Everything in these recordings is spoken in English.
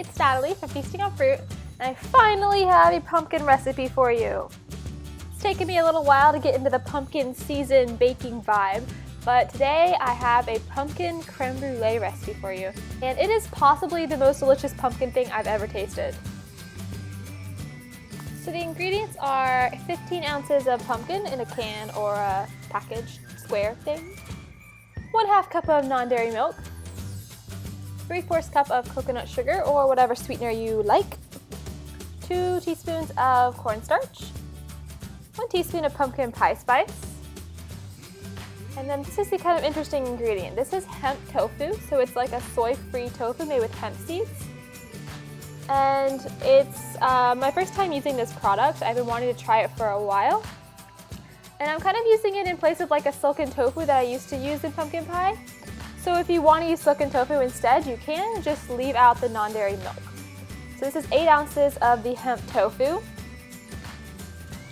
it's Natalie from Feasting on Fruit, and I finally have a pumpkin recipe for you. It's taken me a little while to get into the pumpkin season baking vibe, but today I have a pumpkin creme brulee recipe for you, and it is possibly the most delicious pumpkin thing I've ever tasted. So the ingredients are 15 ounces of pumpkin in a can or a packaged square thing, 1/2 cup of non-dairy milk, 3/4 cup of coconut sugar or whatever sweetener you like, 2 teaspoons of cornstarch, 1 teaspoon of pumpkin pie spice, and then this is the kind of interesting ingredient. This is hemp tofu, so it's like a soy-free tofu made with hemp seeds. And it's my first time using this product. I've been wanting to try it for a while. And I'm kind of using it in place of like a silken tofu that I used to use in pumpkin pie. So if you want to use silken tofu instead, you can just leave out the non-dairy milk. So this is 8 ounces of the hemp tofu.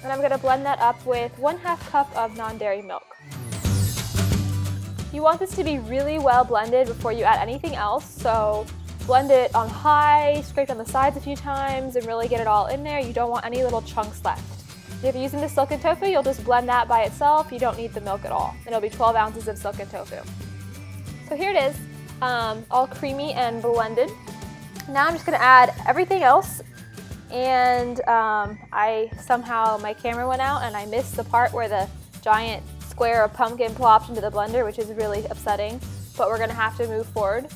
And I'm going to blend that up with 1/2 cup of non-dairy milk. You want this to be really well blended before you add anything else. So blend it on high, scrape on the sides a few times, and really get it all in there. You don't want any little chunks left. If you're using the silken tofu, you'll just blend that by itself. You don't need the milk at all. And it'll be 12 ounces of silken tofu. So here it is, all creamy and blended. Now I'm just gonna add everything else. And my camera went out and I missed the part where the giant square of pumpkin plopped into the blender, which is really upsetting, but we're gonna have to move forward.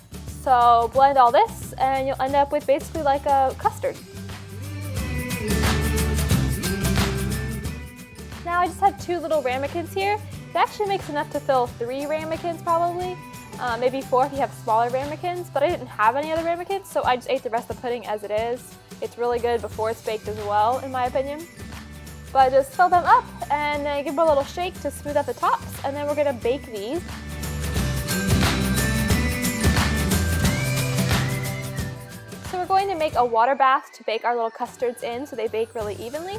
So blend all this and you'll end up with basically like a custard. Now I just have 2 little ramekins here. It actually makes enough to fill 3 ramekins probably, maybe 4 if you have smaller ramekins, but I didn't have any other ramekins, so I just ate the rest of the pudding as it is. It's really good before it's baked as well, in my opinion. But just fill them up and then give them a little shake to smooth out the tops, and then we're gonna bake these. So we're going to make a water bath to bake our little custards in so they bake really evenly.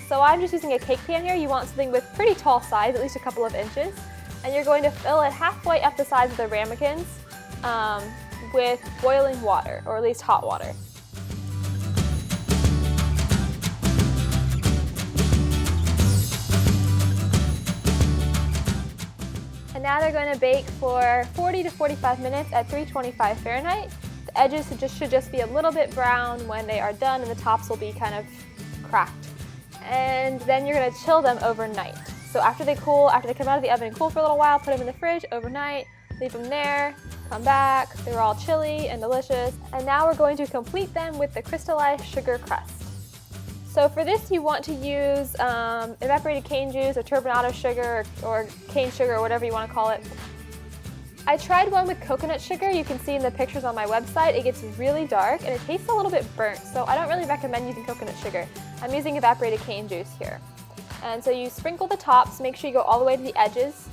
So I'm just using a cake pan here. You want something with pretty tall sides, at least a couple of inches. And you're going to fill it halfway up the sides of the ramekins with boiling water, or at least hot water. And now they're going to bake for 40 to 45 minutes at 325 Fahrenheit. The edges should just be a little bit brown when they are done, and the tops will be kind of cracked. And then you're going to chill them overnight. So after they come out of the oven and cool for a little while, put them in the fridge overnight, leave them there, come back, they're all chilly and delicious. And now we're going to complete them with the crystallized sugar crust. So for this you want to use evaporated cane juice or turbinado sugar or cane sugar or whatever you want to call it. I tried one with coconut sugar. You can see in the pictures on my website, it gets really dark and it tastes a little bit burnt, so I don't really recommend using coconut sugar. I'm using evaporated cane juice here. And so you sprinkle the tops, make sure you go all the way to the edges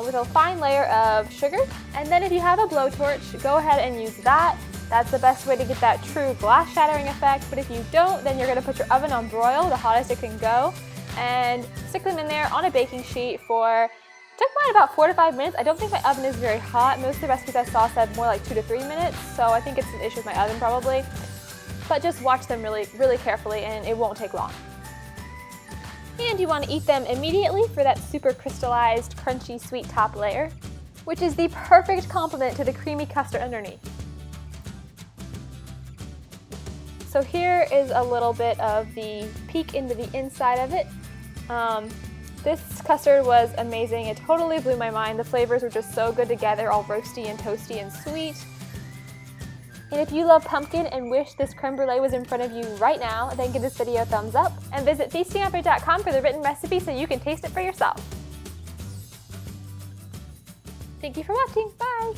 with a fine layer of sugar. And then if you have a blowtorch, go ahead and use that. That's the best way to get that true glass shattering effect. But if you don't, then you're gonna put your oven on broil, the hottest it can go, and stick them in there on a baking sheet for took mine about 4 to 5 minutes. I don't think my oven is very hot. Most of the recipes I saw said more like 2 to 3 minutes, so I think it's an issue with my oven probably. But just watch them really, really carefully and it won't take long. And you want to eat them immediately for that super crystallized, crunchy, sweet top layer, which is the perfect complement to the creamy custard underneath. So here is a little bit of the peek into the inside of it. This custard was amazing. It totally blew my mind. The flavors were just so good together, all roasty and toasty and sweet. And if you love pumpkin and wish this creme brulee was in front of you right now, then give this video a thumbs up and visit feastingonfruit.com for the written recipe so you can taste it for yourself. Thank you for watching. Bye!